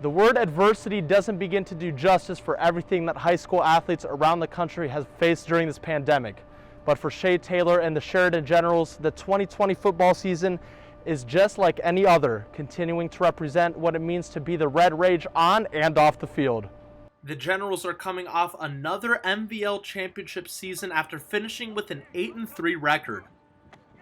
The word adversity doesn't begin to do justice for everything that high school athletes around the country have faced during this pandemic. But for Shay Taylor and the Sheridan Generals, the 2020 football season is just like any other, continuing to represent what it means to be the Red Rage on and off the field. The Generals are coming off another MVL Championship season after finishing with an 8-3 record.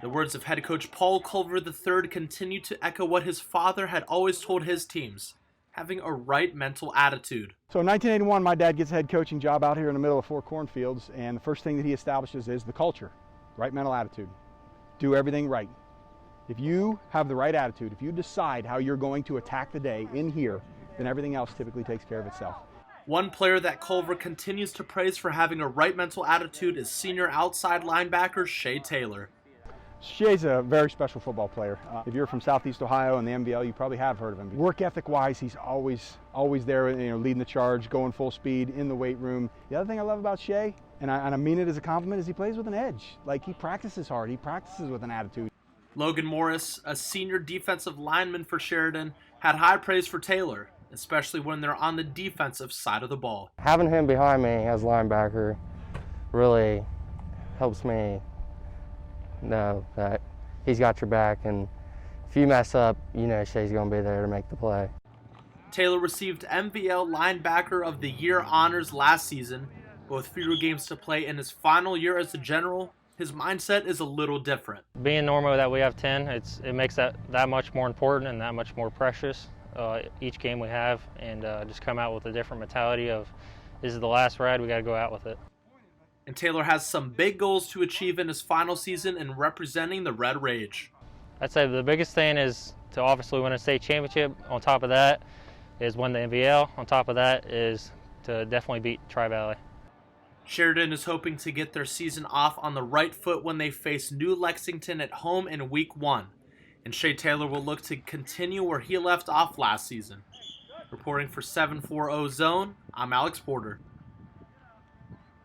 The words of head coach Paul Culver III continue to echo what his father had always told his teams: having a right mental attitude. So in 1981, my dad gets a head coaching job out here in the middle of 4 cornfields, and the first thing that he establishes is the culture, right mental attitude. Do everything right. If you have the right attitude, if you decide how you're going to attack the day in here, then everything else typically takes care of itself. One player that Culver continues to praise for having a right mental attitude is senior outside linebacker Shay Taylor. Shay's a very special football player. If you're from Southeast Ohio and the MVL, you probably have heard of him. Work ethic-wise, he's always there, leading the charge, going full speed in the weight room. The other thing I love about Shay, and I mean it as a compliment, is he plays with an edge. Like, he practices hard. He practices with an attitude. Logan Morris, a senior defensive lineman for Sheridan, had high praise for Taylor, especially when they're on the defensive side of the ball. Having him behind me as linebacker really helps me know that he's got your back, and if you mess up, you know Shay's going to be there to make the play. Taylor received MVL Linebacker of the Year honors last season, but with fewer games to play in his final year as a General, his mindset is a little different. Being normal that we have 10, it makes that much more important and that much more precious each game we have, and just come out with a different mentality of, this is the last ride, we got to go out with it. And Taylor has some big goals to achieve in his final season in representing the Red Rage. I'd say the biggest thing is to obviously win a state championship. On top of that is win the MVL. On top of that is to definitely beat Tri-Valley. Sheridan is hoping to get their season off on the right foot when they face New Lexington at home in Week 1. And Shay Taylor will look to continue where he left off last season. Reporting for 740 Zone, I'm Alex Porter.